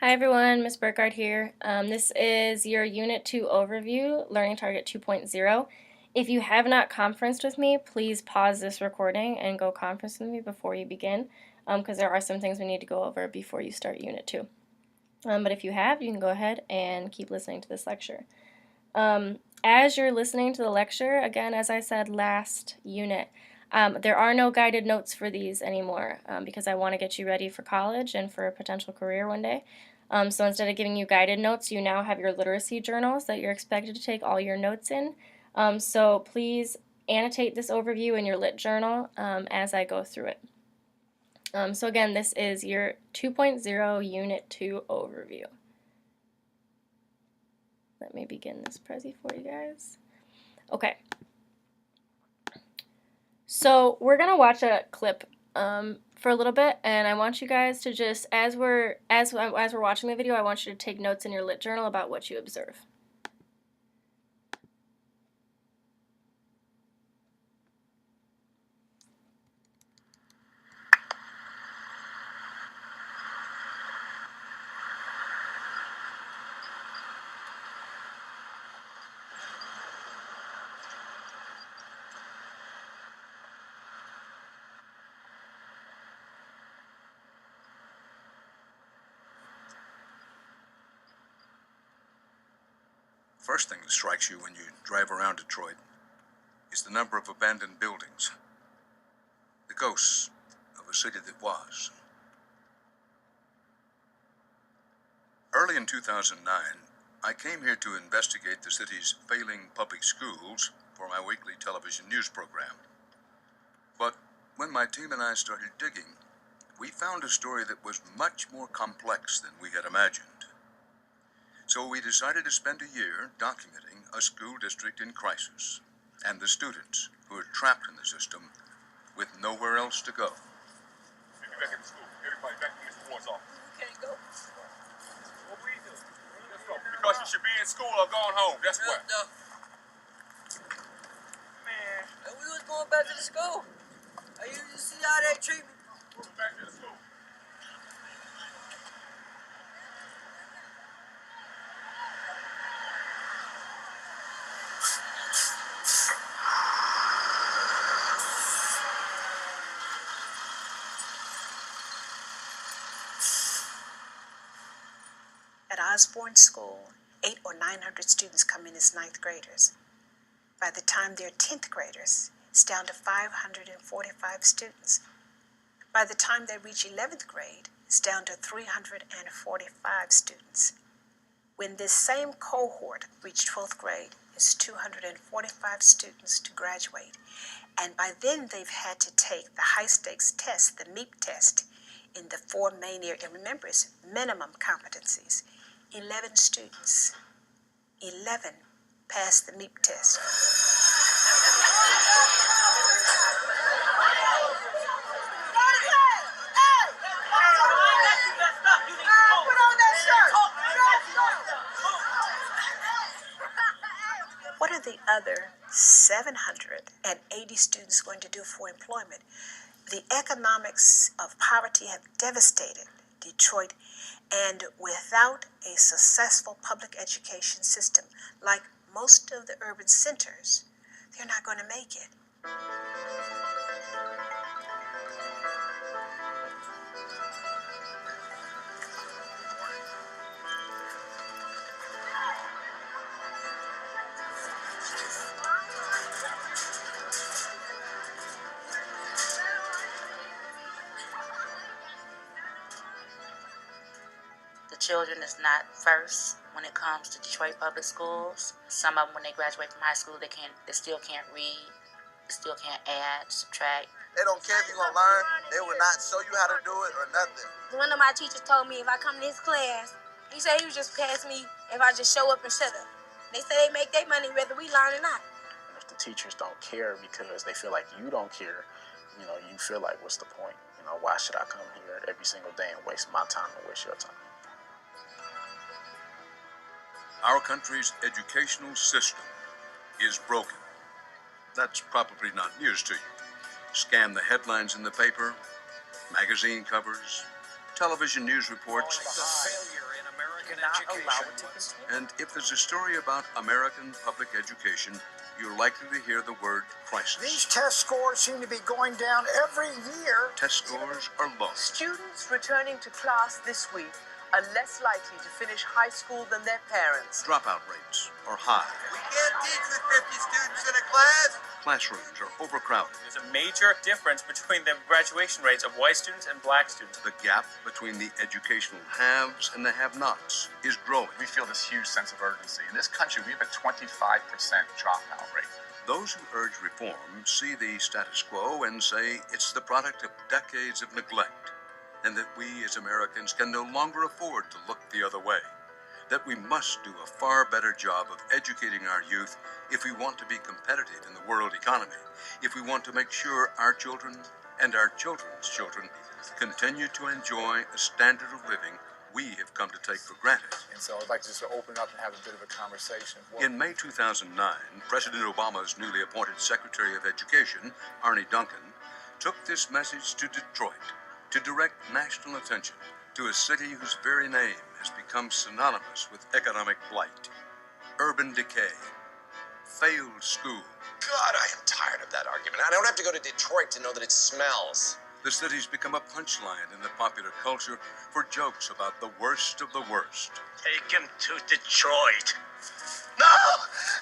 Hi everyone, Ms. Burkhardt here. This is your Unit 2 overview, Learning Target 2.0. If you have not conferenced with me, please pause this recording and go conference with me before you begin, because there are some things we need to go over before you start Unit 2. But if you have, you can go ahead and keep listening to this lecture. As you're listening to the lecture, again, as I said last unit, there are no guided notes for these anymore because I want to get you ready for college and for a potential career one day. So instead of giving you guided notes, you now have your literacy journals that you're expected to take all your notes in. So please annotate this overview in your lit journal as I go through it. So again, this is your 2.0 Unit 2 overview. Let me begin this Prezi for you guys. Okay. So we're gonna watch a clip for a little bit, and I want you guys to just, as we're watching the video, I want you to take notes in your lit journal about what you observe. First thing that strikes you when you drive around Detroit is the number of abandoned buildings. The ghosts of a city that was. Early in 2009, I came here to investigate the city's failing public schools for my weekly television news program. But when my team and I started digging, we found a story that was much more complex than we had imagined. So we decided to spend a year documenting a school district in crisis and the students who are trapped in the system with nowhere else to go. Get back in the school. Everybody back in Mr. Ward's office. We can't go. What we do? Let's go. Because you should be in school or gone home. That's what. No. Man. And we was going back to the school. You see how they treat me? We're back to the school. At Osborne School, 800 or 900 students come in as ninth graders. By the time they're 10th graders, it's down to 545 students. By the time they reach 11th grade, it's down to 345 students. When this same cohort reached 12th grade, it's 245 students to graduate. And by then, they've had to take the high-stakes test, the MEP test, in the four main areas. And remember, it's minimum competencies. 11 students, 11 passed the MEP test. What are the other 780 students going to do for employment? The economics of poverty have devastated Detroit, and without a successful public education system, like most of the urban centers, they're not going to make it. The children is not first when it comes to Detroit public schools. Some of them, when they graduate from high school, they still can't read, they still can't add, subtract. They don't care if you're gonna learn. They will not show you how to do it or nothing. One of my teachers told me if I come to his class, he said he would just pass me if I just show up and shut up. They say they make their money whether we learn or not. If the teachers don't care because they feel like you don't care, you feel like, what's the point? Why should I come here every single day and waste my time and waste your time? Our country's educational system is broken. That's probably not news to you. Scan the headlines in the paper, magazine covers, television news reports, Cannot allow it to continue. and if there's a story about American public education, you're likely to hear the word crisis. These test scores seem to be going down every year. Test scores are low. Students returning to class this week are less likely to finish high school than their parents. Dropout rates are high. We can't teach with 50 students in a class. Classrooms are overcrowded. There's a major difference between the graduation rates of white students and black students. The gap between the educational haves and the have-nots is growing. We feel this huge sense of urgency. In this country, we have a 25% dropout rate. Those who urge reform see the status quo and say it's the product of decades of neglect, and that we as Americans can no longer afford to look the other way. That we must do a far better job of educating our youth if we want to be competitive in the world economy, if we want to make sure our children and our children's children continue to enjoy a standard of living we have come to take for granted. And so I'd like to just open up and have a bit of a conversation. In May 2009, President Obama's newly appointed Secretary of Education, Arne Duncan, took this message to Detroit to direct national attention to a city whose very name has become synonymous with economic blight, urban decay, failed school. God, I am tired of that argument. I don't have to go to Detroit to know that it smells. The city's become a punchline in the popular culture for jokes about the worst of the worst. Take him to Detroit. No,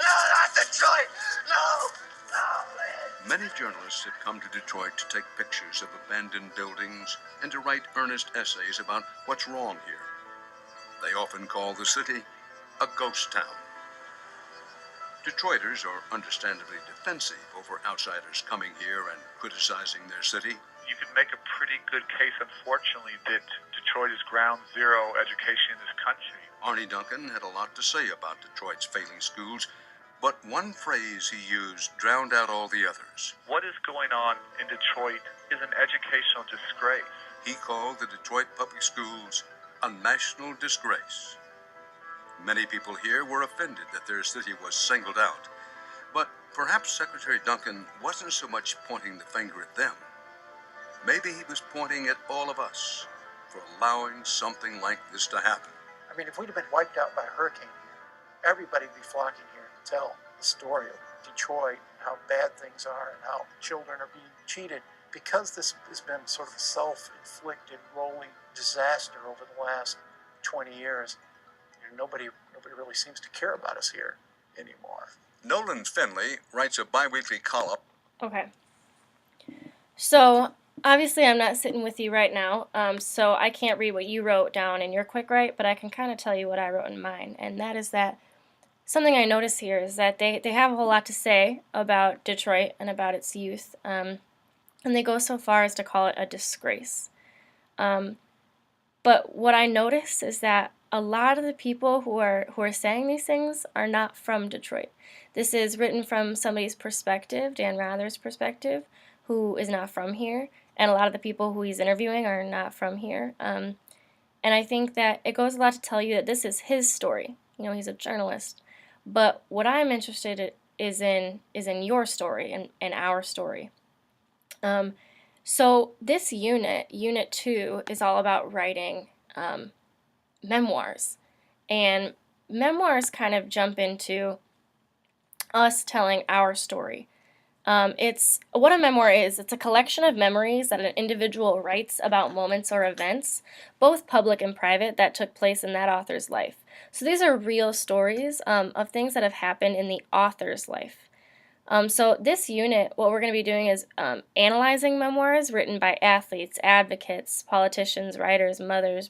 not Detroit. No, please. Many journalists have come to Detroit to take pictures of abandoned buildings and to write earnest essays about what's wrong here. They often call the city a ghost town. Detroiters are understandably defensive over outsiders coming here and criticizing their city. You can make a pretty good case, unfortunately, that Detroit is ground zero education in this country. Arne Duncan had a lot to say about Detroit's failing schools, but one phrase he used drowned out all the others. What is going on in Detroit is an educational disgrace. He called the Detroit public schools a national disgrace. Many people here were offended that their city was singled out, but perhaps Secretary Duncan wasn't so much pointing the finger at them. Maybe he was pointing at all of us for allowing something like this to happen. I mean, if we'd have been wiped out by a hurricane here, everybody would be flocking here to tell the story of Detroit, how bad things are, and how children are being cheated. Because this has been sort of a self-inflicted rolling disaster over the last 20 years, nobody really seems to care about us here anymore. Nolan Finley writes a bi-weekly column. Okay. So, obviously I'm not sitting with you right now, so I can't read what you wrote down in your quick write, but I can kind of tell you what I wrote in mine, and that is that something I notice here is that they have a whole lot to say about Detroit and about its youth, and they go so far as to call it a disgrace. But what I notice is that a lot of the people who are saying these things are not from Detroit. This is written from somebody's perspective, Dan Rather's perspective, who is not from here, and a lot of the people who he's interviewing are not from here. And I think that it goes a lot to tell you that this is his story. You know, he's a journalist. But what I'm interested in is in your story and our story. So this Unit 2, is all about writing memoirs. And memoirs kind of jump into us telling our story. It's what a memoir is. It's a collection of memories that an individual writes about moments or events, both public and private, that took place in that author's life. So these are real stories of things that have happened in the author's life. So this unit, what we're going to be doing is analyzing memoirs written by athletes, advocates, politicians, writers, mothers,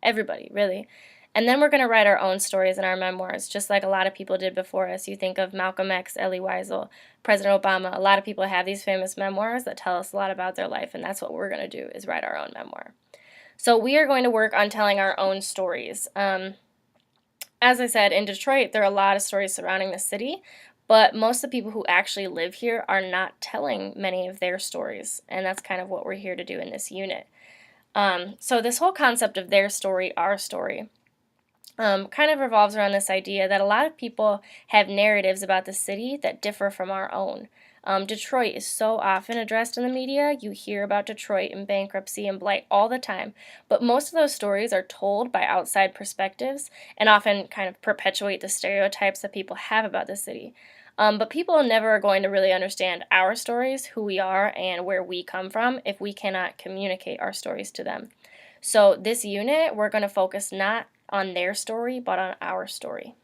everybody, really. And then we're going to write our own stories in our memoirs, just like a lot of people did before us. You think of Malcolm X, Elie Wiesel, President Obama. A lot of people have these famous memoirs that tell us a lot about their life, and that's what we're going to do, is write our own memoir. So we are going to work on telling our own stories. As I said, in Detroit, there are a lot of stories surrounding the city, but most of the people who actually live here are not telling many of their stories, and that's kind of what we're here to do in this unit. So this whole concept of their story, our story, kind of revolves around this idea that a lot of people have narratives about the city that differ from our own. Detroit is so often addressed in the media. You hear about Detroit and bankruptcy and blight all the time, but most of those stories are told by outside perspectives and often kind of perpetuate the stereotypes that people have about the city. But people never are going to really understand our stories, who we are, and where we come from if we cannot communicate our stories to them. So this unit, we're going to focus not on their story, but on our story.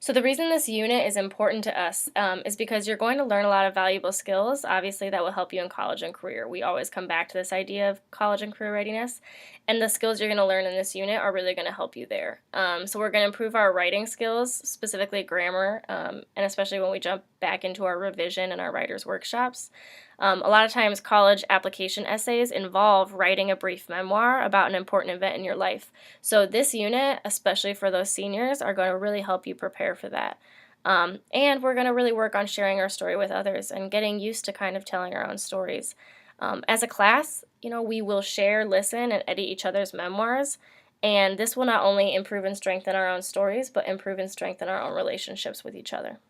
So the reason this unit is important to us is because you're going to learn a lot of valuable skills, obviously, that will help you in college and career. We always come back to this idea of college and career readiness, and the skills you're going to learn in this unit are really going to help you there. So we're going to improve our writing skills, specifically grammar, and especially when we jump back into our revision and our writer's workshops. A lot of times college application essays involve writing a brief memoir about an important event in your life. So this unit, especially for those seniors, are going to really help you prepare for that. And we're going to really work on sharing our story with others and getting used to kind of telling our own stories. As a class, we will share, listen, and edit each other's memoirs. And this will not only improve and strengthen our own stories, but improve and strengthen our own relationships with each other.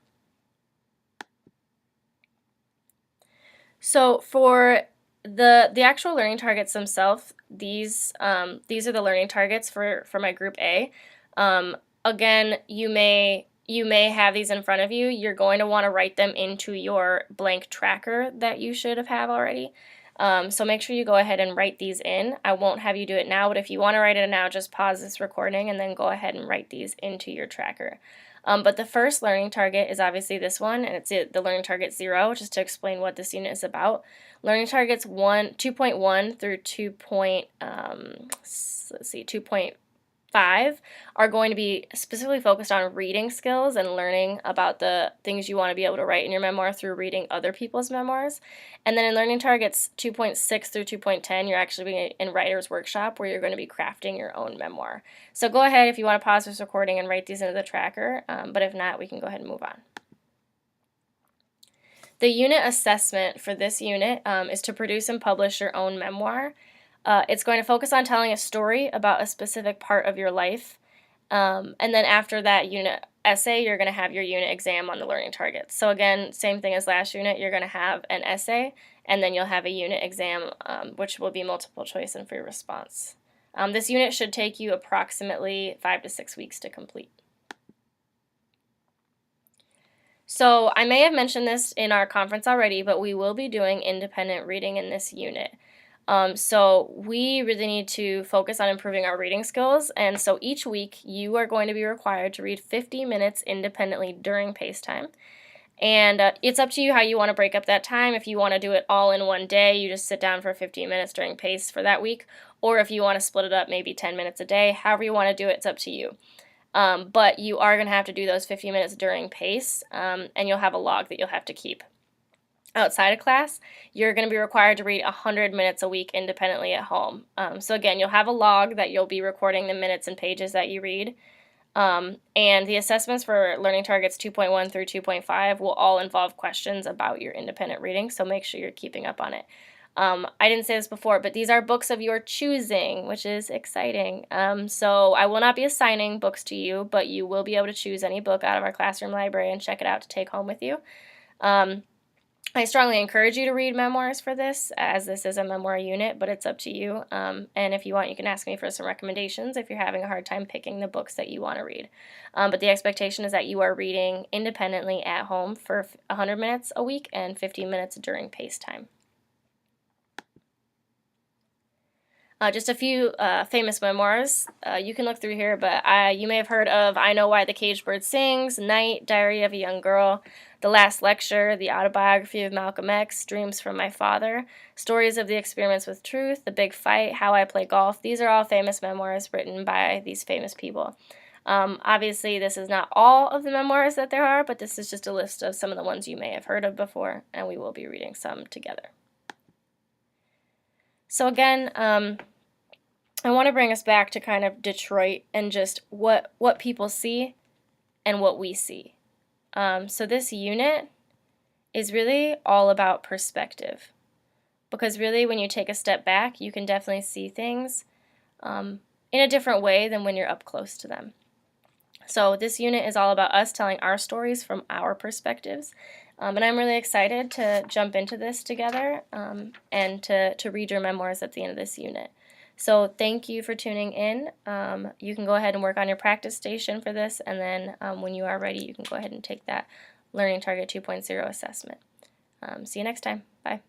So for the actual learning targets themselves, these are the learning targets for my group A. Again, you may have these in front of you. You're going to want to write them into your blank tracker that you should have already. So make sure you go ahead and write these in. I won't have you do it now, but if you want to write it now, just pause this recording and then go ahead and write these into your tracker. But the first learning target is obviously this one, and it's the learning target 0, just to explain what this unit is about. Learning targets 2.1 through 2.5 are going to be specifically focused on reading skills and learning about the things you want to be able to write in your memoir through reading other people's memoirs. And then in learning targets 2.6 through 2.10, you're actually being in writer's workshop where you're going to be crafting your own memoir. So go ahead if you want to pause this recording and write these into the tracker, but if not, we can go ahead and move on. The unit assessment for this unit is to produce and publish your own memoir. It's going to focus on telling a story about a specific part of your life. And then after that unit essay, you're going to have your unit exam on the learning targets. So again, same thing as last unit, you're going to have an essay, and then you'll have a unit exam, which will be multiple choice and free response. This unit should take you approximately 5 to 6 weeks to complete. So I may have mentioned this in our conference already, but we will be doing independent reading in this unit. So we really need to focus on improving our reading skills, and so each week you are going to be required to read 50 minutes independently during pace time. And it's up to you how you want to break up that time. If you want to do it all in one day, you just sit down for 15 minutes during pace for that week, or if you want to split it up maybe 10 minutes a day, however you want to do it, it's up to you. But you are going to have to do those 50 minutes during pace, and you'll have a log that you'll have to keep. Outside of class, you're going to be required to read 100 minutes a week independently at home. So again, you'll have a log that you'll be recording the minutes and pages that you read. And the assessments for learning targets 2.1 through 2.5 will all involve questions about your independent reading, so make sure you're keeping up on it. I didn't say this before, but these are books of your choosing, which is exciting. So I will not be assigning books to you, but you will be able to choose any book out of our classroom library and check it out to take home with you. I strongly encourage you to read memoirs for this, as this is a memoir unit, but it's up to you. And if you want, you can ask me for some recommendations if you're having a hard time picking the books that you want to read. But the expectation is that you are reading independently at home for 100 minutes a week and 50 minutes during pace time. Just a few famous memoirs. You can look through here, but you may have heard of I Know Why the Caged Bird Sings, Night, Diary of a Young Girl, The Last Lecture, The Autobiography of Malcolm X, Dreams from My Father, Stories of the Experiments with Truth, The Big Fight, How I Play Golf. These are all famous memoirs written by these famous people. Obviously, this is not all of the memoirs that there are, but this is just a list of some of the ones you may have heard of before, and we will be reading some together. So again, I want to bring us back to kind of Detroit and just what people see and what we see. So this unit is really all about perspective, because really when you take a step back, you can definitely see things in a different way than when you're up close to them. So this unit is all about us telling our stories from our perspectives. And I'm really excited to jump into this together and to read your memoirs at the end of this unit. So thank you for tuning in. You can go ahead and work on your practice station for this, and then when you are ready, you can go ahead and take that Learning Target 2.0 assessment. See you next time. Bye.